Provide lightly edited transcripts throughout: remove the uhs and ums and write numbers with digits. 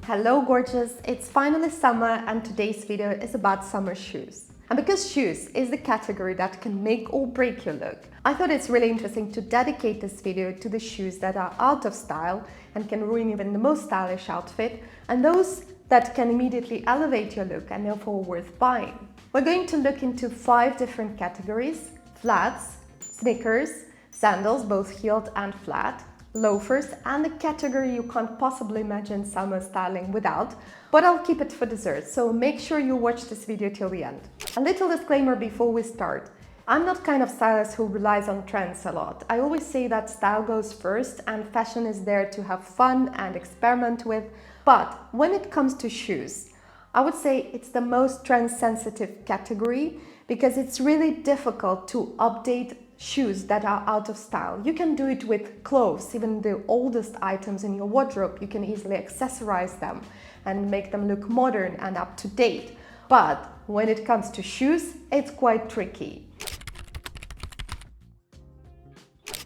Hello gorgeous, it's finally summer and today's video is about summer shoes. And because shoes is the category that can make or break your look, I thought it's really interesting to dedicate this video to the shoes that are out of style and can ruin even the most stylish outfit, and those that can immediately elevate your look and therefore worth buying. We're going to look into 5 different categories: flats, sneakers, sandals, both heeled and flat, loafers, and the category you can't possibly imagine summer styling without, but I'll keep it for dessert, so make sure you watch this video till the end. A little disclaimer before we start. I'm not kind of stylist who relies on trends a lot. I always say that style goes first and fashion is there to have fun and experiment with, but when it comes to shoes, I would say it's the most trend-sensitive category because it's really difficult to update shoes that are out of style. You can do it with clothes, even the oldest items in your wardrobe. You can easily accessorize them and make them look modern and up to date. But when it comes to shoes, it's quite tricky.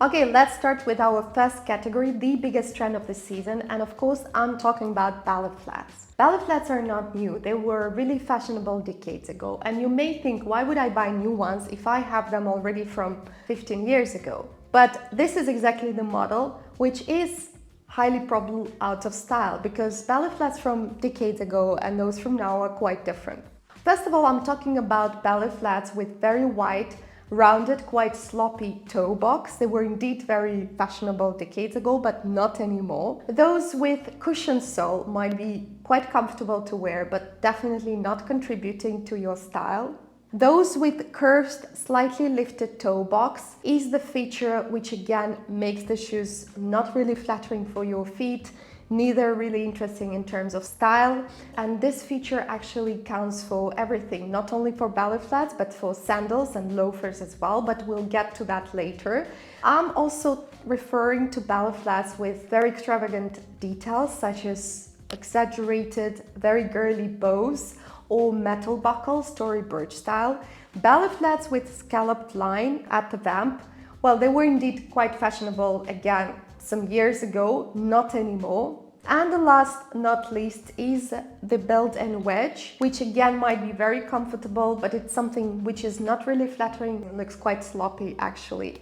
Okay, let's start with our first category, the biggest trend of the season, and of course I'm talking about ballet flats. Ballet flats are not new, they were really fashionable decades ago, and you may think, why would I buy new ones if I have them already from 15 years ago? But this is exactly the model, which is highly probably out of style, because ballet flats from decades ago and those from now are quite different. First of all, I'm talking about ballet flats with very wide, rounded, quite sloppy toe box. They were indeed very fashionable decades ago, but not anymore. Those with cushioned sole might be quite comfortable to wear, but definitely not contributing to your style. Those with curved, slightly lifted toe box is the feature which again makes the shoes not really flattering for your feet, neither really interesting in terms of style, and this feature actually counts for everything, not only for ballet flats but for sandals and loafers as well, but we'll get to that later. I'm also referring to ballet flats with very extravagant details such as exaggerated, very girly bows or metal buckles, Tory Burch style. Ballet flats with scalloped line at the vamp, well, they were indeed quite fashionable again some years ago, not anymore. And the last not least is the belt and wedge, which again might be very comfortable, but it's something which is not really flattering. It looks quite sloppy actually.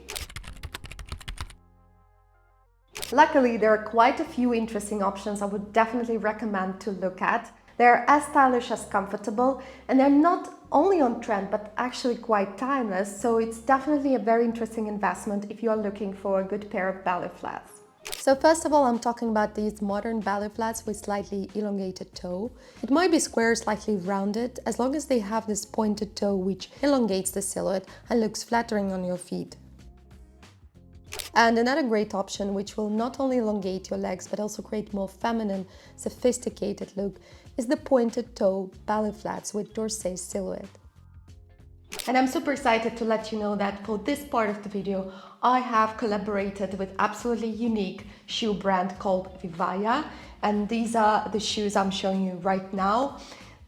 Luckily, there are quite a few interesting options I would definitely recommend to look at. They're as stylish as comfortable, and they're not only on trend but actually quite timeless, so it's definitely a very interesting investment if you are looking for a good pair of ballet flats. So first of all, I'm talking about these modern ballet flats with slightly elongated toe. It might be square, slightly rounded, as long as they have this pointed toe which elongates the silhouette and looks flattering on your feet. And another great option, which will not only elongate your legs but also create more feminine, sophisticated look, is the pointed toe ballet flats with dorsey silhouette. And I'm super excited to let you know that for this part of the video, I have collaborated with absolutely unique shoe brand called VIVAIA, and these are the shoes I'm showing you right now.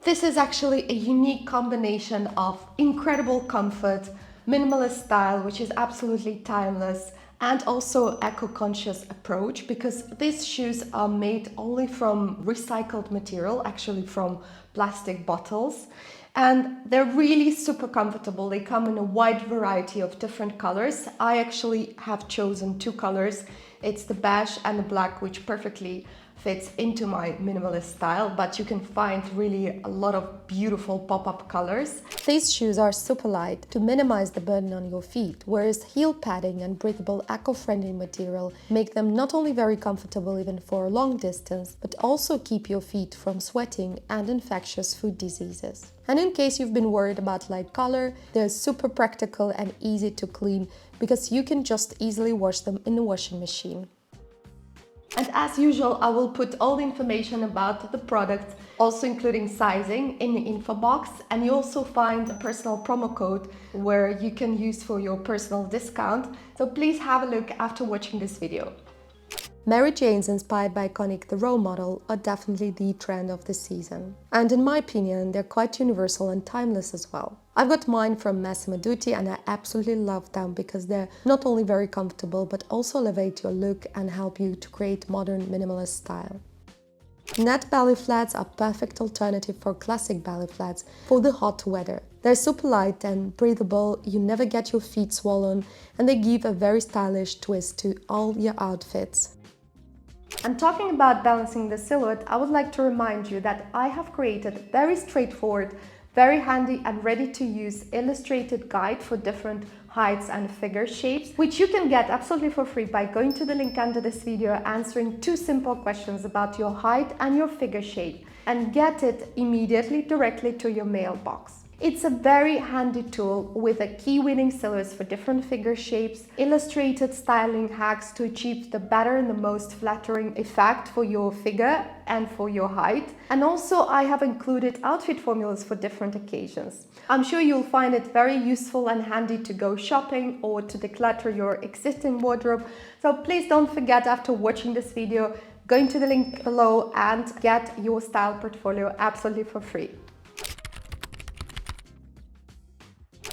This is actually a unique combination of incredible comfort, minimalist style, which is absolutely timeless, and also eco-conscious approach, because these shoes are made only from recycled material, actually from plastic bottles. And they're really super comfortable. They come in a wide variety of different colors. I actually have chosen 2 colors. It's the beige and the black, which perfectly fits into my minimalist style, but you can find really a lot of beautiful pop-up colors. These shoes are super light to minimize the burden on your feet, whereas heel padding and breathable eco-friendly material make them not only very comfortable even for a long distance, but also keep your feet from sweating and infectious foot diseases. And in case you've been worried about light color, they're super practical and easy to clean because you can just easily wash them in the washing machine. And as usual, I will put all the information about the product, also including sizing, in the info box, and you also find a personal promo code where you can use for your personal discount, so please have a look after watching this video. Mary Janes inspired by iconic the role model are definitely the trend of the season. And in my opinion, they're quite universal and timeless as well. I've got mine from Massimo Dutti and I absolutely love them because they're not only very comfortable but also elevate your look and help you to create modern minimalist style. Net ballet flats are perfect alternative for classic ballet flats for the hot weather. They're super light and breathable, you never get your feet swollen, and they give a very stylish twist to all your outfits. And talking about balancing the silhouette, I would like to remind you that I have created a very straightforward, very handy and ready to use illustrated guide for different heights and figure shapes, which you can get absolutely for free by going to the link under this video, answering 2 simple questions about your height and your figure shape, and get it immediately directly to your mailbox. It's a very handy tool with a key-winning silhouettes for different figure shapes, illustrated styling hacks to achieve the better and the most flattering effect for your figure and for your height. And also I have included outfit formulas for different occasions. I'm sure you'll find it very useful and handy to go shopping or to declutter your existing wardrobe. So please don't forget, after watching this video, go into the link below and get your style portfolio absolutely for free.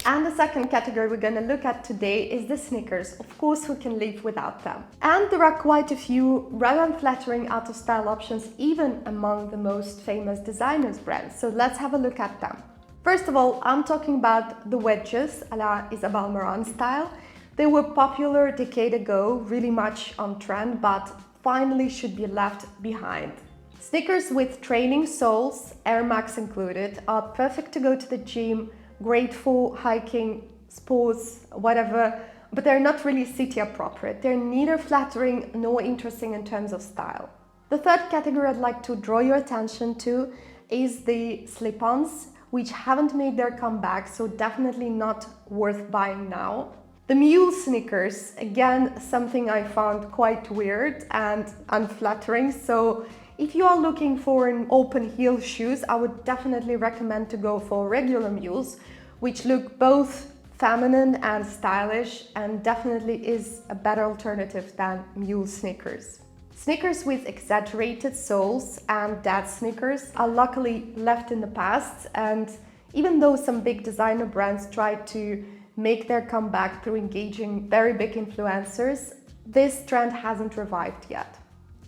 And the second category we're going to look at today is the sneakers. Of course, who can live without them? And there are quite a few rather flattering out-of-style options, even among the most famous designers brands. So let's have a look at them. First of all, I'm talking about the wedges a la Isabel Marant style. They were popular a decade ago, really much on trend, but finally should be left behind. Sneakers with training soles, Air Max included, are perfect to go to the gym, great for hiking, sports, whatever, but they're not really city appropriate. They're neither flattering nor interesting in terms of style. The third category I'd like to draw your attention to is the slip-ons, which haven't made their comeback, so definitely not worth buying now. The mule sneakers, again, something I found quite weird and unflattering, so if you are looking for an open heel shoes, I would definitely recommend to go for regular mules, which look both feminine and stylish, and definitely is a better alternative than mule sneakers. Sneakers with exaggerated soles and dad sneakers are luckily left in the past, and even though some big designer brands try to make their comeback through engaging very big influencers, this trend hasn't revived yet.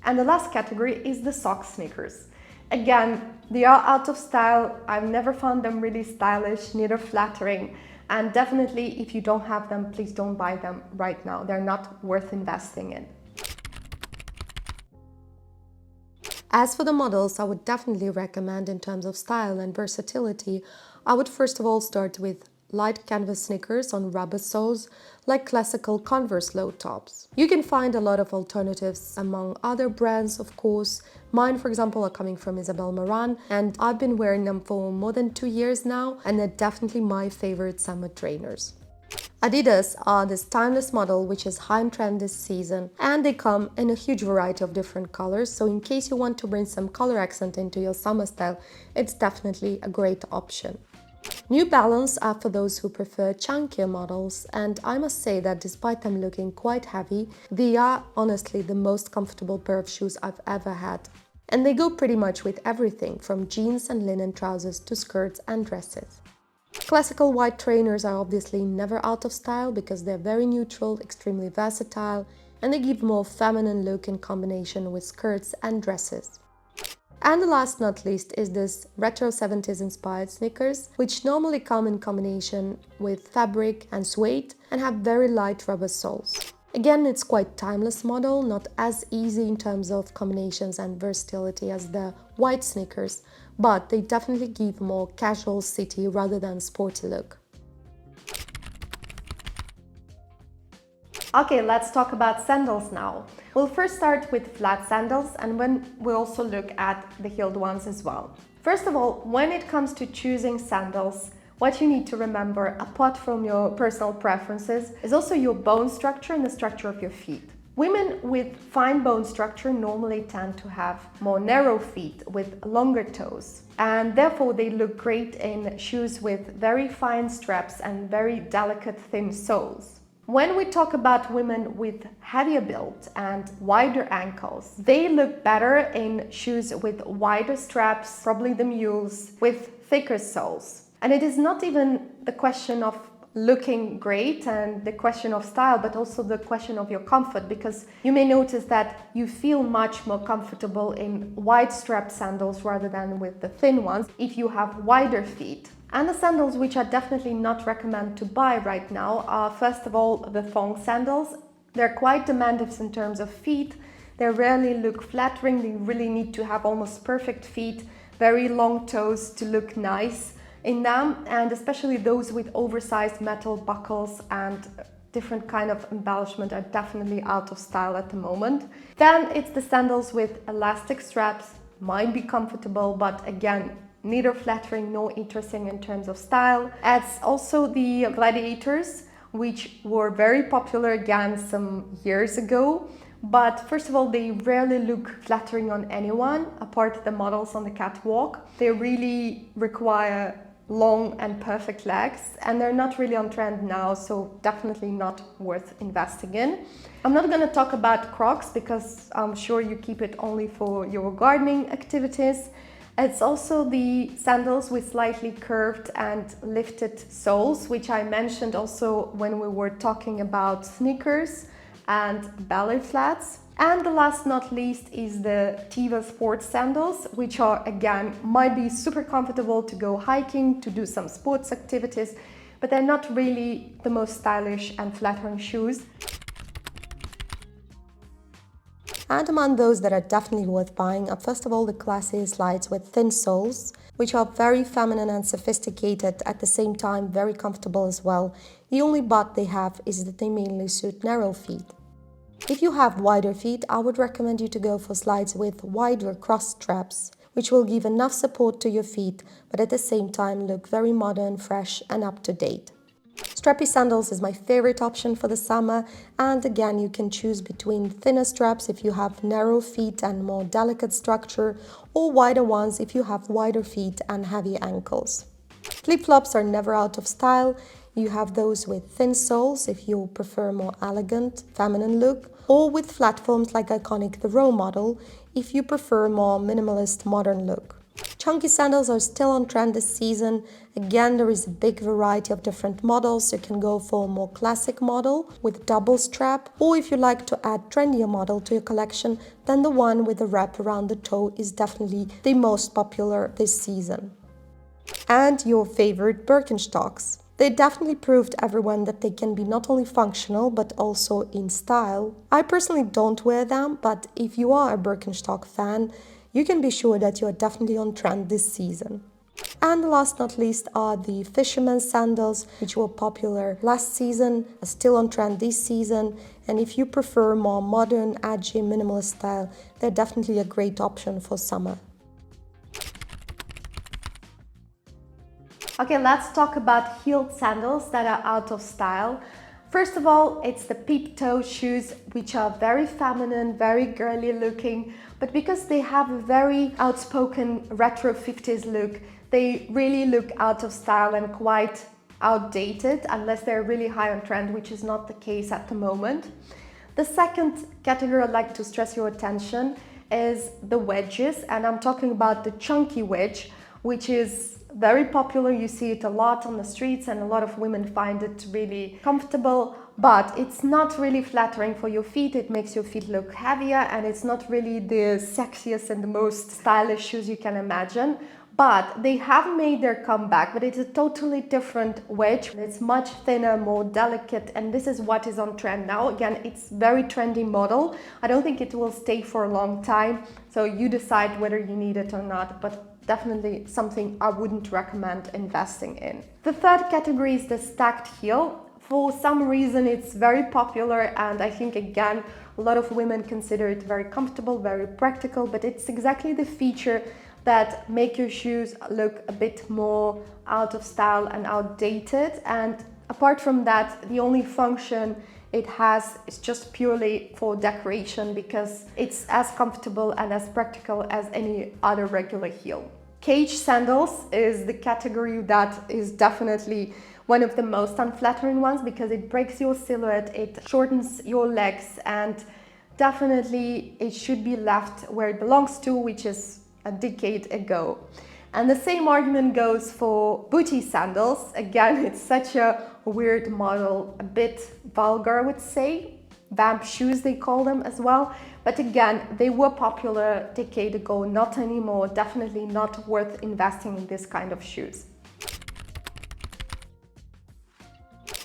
And the last category is the sock sneakers. Again, they are out of style. I've never found them really stylish, neither flattering. And definitely, if you don't have them, please don't buy them right now. They're not worth investing in. As for the models, I would definitely recommend, in terms of style and versatility, I would first of all start with light canvas sneakers on rubber soles, like classical Converse low tops. You can find a lot of alternatives among other brands, of course. Mine, for example, are coming from Isabel Marant, and I've been wearing them for more than 2 years now, and they're definitely my favorite summer trainers. Adidas are this timeless model which is high in trend this season, and they come in a huge variety of different colors, so in case you want to bring some color accent into your summer style, it's definitely a great option. New Balance are for those who prefer chunkier models, and I must say that despite them looking quite heavy, they are honestly the most comfortable pair of shoes I've ever had. And they go pretty much with everything from jeans and linen trousers to skirts and dresses. Classical white trainers are obviously never out of style because they're very neutral, extremely versatile, and they give more feminine look in combination with skirts and dresses. And the last not least is this retro 70s inspired sneakers, which normally come in combination with fabric and suede and have very light rubber soles. Again, it's quite timeless model, not as easy in terms of combinations and versatility as the white sneakers, but they definitely give more casual city rather than sporty look. Okay, let's talk about sandals now. We'll first start with flat sandals, and then we'll also look at the heeled ones as well. First of all, when it comes to choosing sandals, what you need to remember, apart from your personal preferences, is also your bone structure and the structure of your feet. Women with fine bone structure normally tend to have more narrow feet with longer toes, and therefore they look great in shoes with very fine straps and very delicate thin soles. When we talk about women with heavier build and wider ankles, they look better in shoes with wider straps, probably the mules, with thicker soles. And it is not even the question of looking great and the question of style, but also the question of your comfort, because you may notice that you feel much more comfortable in wide strap sandals rather than with the thin ones if you have wider feet. And the sandals which I definitely not recommend to buy right now are, first of all, the thong sandals. They're quite demanding in terms of feet. They rarely look flattering. They really need to have almost perfect feet, very long toes to look nice in them, and especially those with oversized metal buckles and different kind of embellishment are definitely out of style at the moment. Then it's the sandals with elastic straps, might be comfortable, but again, neither flattering nor interesting in terms of style. As also the gladiators, which were very popular again some years ago. But first of all, they rarely look flattering on anyone, apart the models on the catwalk. They really require long and perfect legs, and they're not really on trend now, so definitely not worth investing in. I'm not going to talk about Crocs because I'm sure you keep it only for your gardening activities. It's also the sandals with slightly curved and lifted soles, which I mentioned also when we were talking about sneakers and ballet flats. And the last not least is the Teva sports sandals, which are again might be super comfortable to go hiking, to do some sports activities, but they're not really the most stylish and flattering shoes. And among those that are definitely worth buying are first of all the classy slides with thin soles, which are very feminine and sophisticated, at the same time very comfortable as well. The only but they have is that they mainly suit narrow feet. If you have wider feet, I would recommend you to go for slides with wider cross straps, which will give enough support to your feet, but at the same time look very modern, fresh and up to date. Strappy sandals is my favorite option for the summer, and again you can choose between thinner straps if you have narrow feet and more delicate structure, or wider ones if you have wider feet and heavy ankles. Flip-flops are never out of style. You have those with thin soles if you prefer a more elegant, feminine look, or with flat foams like iconic the Row model if you prefer a more minimalist, modern look. Chunky sandals are still on trend this season. Again, there is a big variety of different models. You can go for a more classic model with double strap, or if you like to add trendier model to your collection, then the one with the wrap around the toe is definitely the most popular this season. And your favorite Birkenstocks. They definitely proved everyone that they can be not only functional but also in style. I personally don't wear them, but if you are a Birkenstock fan, you can be sure that you are definitely on trend this season. And last not least are the fisherman's sandals, which were popular last season, are still on trend this season, and if you prefer more modern, edgy, minimalist style, they're definitely a great option for summer. Okay, let's talk about heeled sandals that are out of style. First of all, it's the peep-toe shoes, which are very feminine, very girly looking, but because they have a very outspoken retro 50s look, they really look out of style and quite outdated unless they're really high on trend, which is not the case at the moment. The second category I'd like to stress your attention is the wedges, and I'm talking about the chunky wedge, which is very popular. You see it a lot on the streets and a lot of women find it really comfortable, but it's not really flattering for your feet. It makes your feet look heavier and it's not really the sexiest and the most stylish shoes you can imagine. But they have made their comeback, but it's a totally different wedge. It's much thinner, more delicate, and this is what is on trend now. Again, it's very trendy model. I don't think it will stay for a long time, so you decide whether you need it or not, but definitely something I wouldn't recommend investing in. The third category is the stacked heel. For some reason it's very popular, and I think again a lot of women consider it very comfortable, very practical, but it's exactly the feature that make your shoes look a bit more out of style and outdated. And apart from that, the only function it has is just purely for decoration, because it's as comfortable and as practical as any other regular heel. Cage sandals is the category that is definitely one of the most unflattering ones, because it breaks your silhouette, it shortens your legs, and definitely it should be left where it belongs to, which is a decade ago. And the same argument goes for booty sandals. Again, it's such a weird model, a bit vulgar, I would say. Vamp shoes, they call them as well. But again, they were popular a decade ago, not anymore. Definitely not worth investing in this kind of shoes.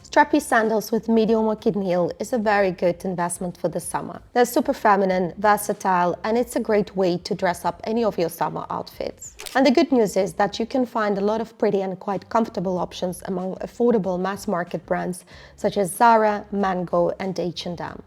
Strappy sandals with medium or kitten heel is a very good investment for the summer. They're super feminine, versatile, and it's a great way to dress up any of your summer outfits. And the good news is that you can find a lot of pretty and quite comfortable options among affordable mass market brands such as Zara, Mango, and H&M.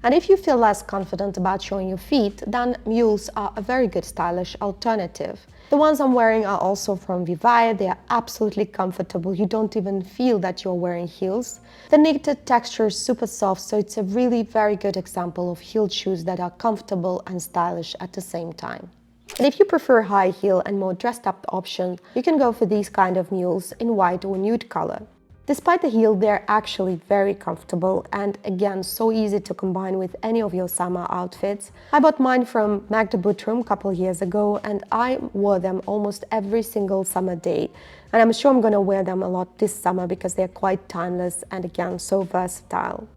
And if you feel less confident about showing your feet, then mules are a very good stylish alternative. The ones I'm wearing are also from VIVAIA. They are absolutely comfortable. You don't even feel that you're wearing heels. The knitted texture is super soft, so it's a really very good example of heeled shoes that are comfortable and stylish at the same time. And if you prefer high heel and more dressed up option, you can go for these kind of mules in white or nude color. Despite the heel, they're actually very comfortable and again so easy to combine with any of your summer outfits. I bought mine from Magda Buttram a couple years ago and I wore them almost every single summer day. And I'm sure I'm gonna wear them a lot this summer because they're quite timeless and again so versatile.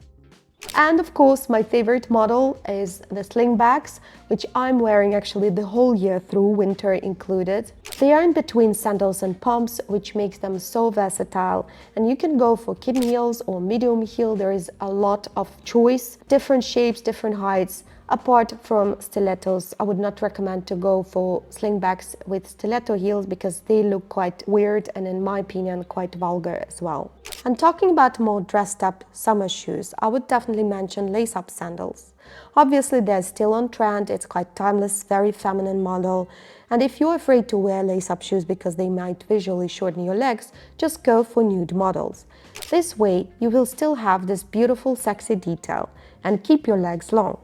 And of course, my favorite model is the slingbacks, which I'm wearing actually the whole year through, winter included. They are in between sandals and pumps, which makes them so versatile. And you can go for kitten heels or medium heel. There is a lot of choice, different shapes, different heights. Apart from stilettos, I would not recommend to go for slingbacks with stiletto heels because they look quite weird and in my opinion quite vulgar as well. And talking about more dressed up summer shoes, I would definitely mention lace-up sandals. Obviously they're still on trend, it's quite timeless, very feminine model. And if you're afraid to wear lace-up shoes because they might visually shorten your legs, just go for nude models. This way you will still have this beautiful sexy detail and keep your legs long.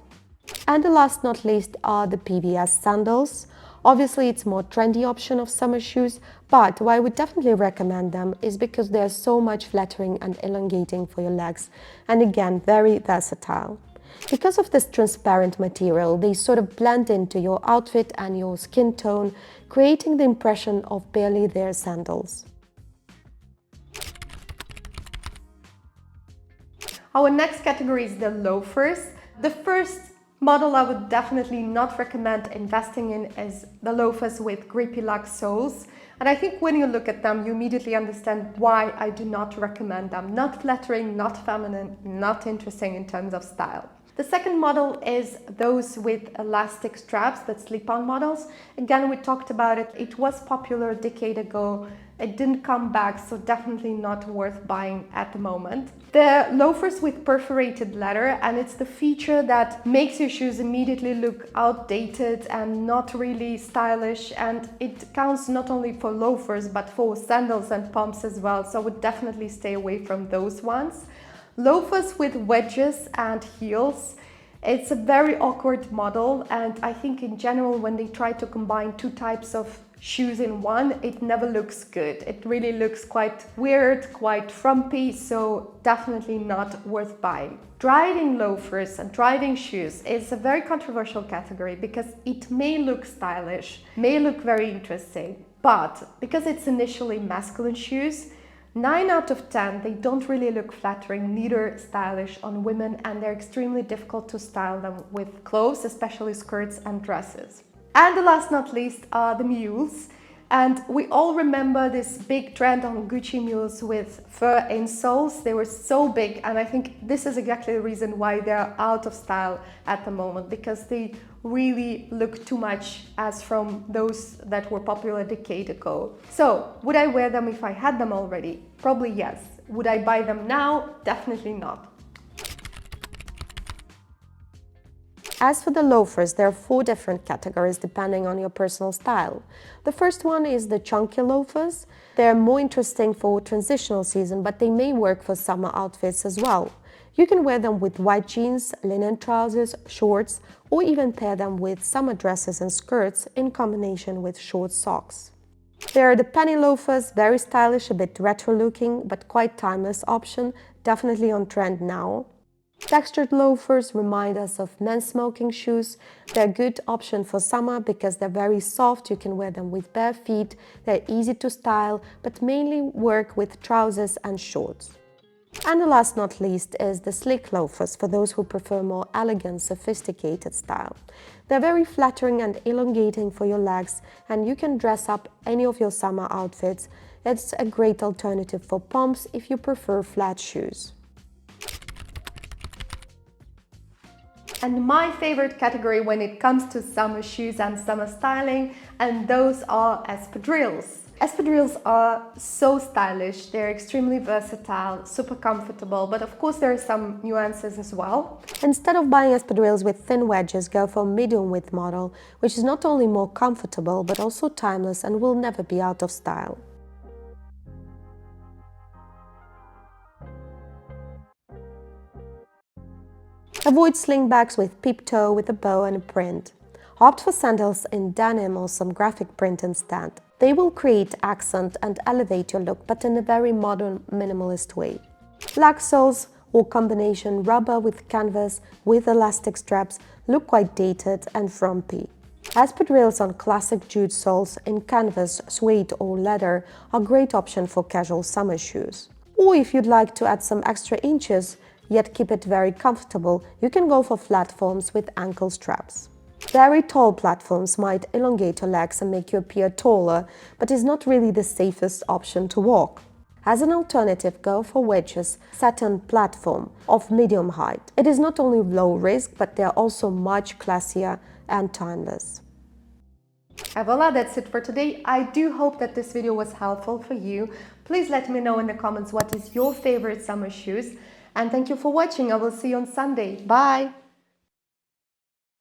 And the last not least are the PVS sandals. Obviously it's a more trendy option of summer shoes, but why I would definitely recommend them is because they're so much flattering and elongating for your legs and again very versatile. Because of this transparent material, they sort of blend into your outfit and your skin tone, creating the impression of barely there sandals. Our next category is the loafers. The first model I would definitely not recommend investing in is the loafers with grippy luxe soles. And I think when you look at them, you immediately understand why I do not recommend them. Not flattering, not feminine, not interesting in terms of style. The second model is those with elastic straps, that slip-on models. Again, we talked about it. It was popular a decade ago. It didn't come back, so definitely not worth buying at the moment. The loafers with perforated leather, and it's the feature that makes your shoes immediately look outdated and not really stylish, and it counts not only for loafers but for sandals and pumps as well, so I would definitely stay away from those ones. Loafers with wedges and heels. It's a very awkward model, and I think in general when they try to combine two types of shoes in one, it never looks good. It really looks quite weird, quite frumpy, so definitely not worth buying. Driving loafers and driving shoes is a very controversial category because it may look stylish, may look very interesting, but because it's initially masculine shoes, 9 out of 10, they don't really look flattering, neither stylish on women, and they're extremely difficult to style them with clothes, especially skirts and dresses. And the last not least are the mules. And we all remember this big trend on Gucci mules with fur insoles. They were so big, and I think this is exactly the reason why they're out of style at the moment, because they really look too much as from those that were popular a decade ago. So, would I wear them if I had them already? Probably yes. Would I buy them now? Definitely not. As for the loafers, there are 4 different categories depending on your personal style. The first one is the chunky loafers. They're more interesting for transitional season, but they may work for summer outfits as well. You can wear them with white jeans, linen trousers, shorts, or even pair them with summer dresses and skirts in combination with short socks. There are the penny loafers, very stylish, a bit retro looking, but quite timeless option, definitely on trend now. Textured loafers remind us of men's smoking shoes. They're a good option for summer because they're very soft. You can wear them with bare feet. They're easy to style, but mainly work with trousers and shorts. And the last not least is the slick loafers for those who prefer more elegant, sophisticated style. They're very flattering and elongating for your legs, and you can dress up any of your summer outfits. It's a great alternative for pumps if you prefer flat shoes. And my favorite category when it comes to summer shoes and summer styling, and those are espadrilles. Espadrilles are so stylish, they're extremely versatile, super comfortable, but of course there are some nuances as well. Instead of buying espadrilles with thin wedges, go for a medium width model, which is not only more comfortable but also timeless and will never be out of style. Avoid slingbacks with peep toe with a bow and a print. Opt for sandals in denim or some graphic print instead. They will create accent and elevate your look, but in a very modern, minimalist way. Black soles or combination rubber with canvas with elastic straps look quite dated and frumpy. Espadrilles on classic jute soles in canvas, suede or leather are a great option for casual summer shoes. Or if you'd like to add some extra inches, yet keep it very comfortable, you can go for platforms with ankle straps. Very tall platforms might elongate your legs and make you appear taller, but is not really the safest option to walk. As an alternative, go for wedges set on platform of medium height. It is not only low risk, but they are also much classier and timeless. And voila, that's it for today. I do hope that this video was helpful for you. Please let me know in the comments what is your favorite summer shoes. And thank you for watching. I will see you on Sunday. Bye!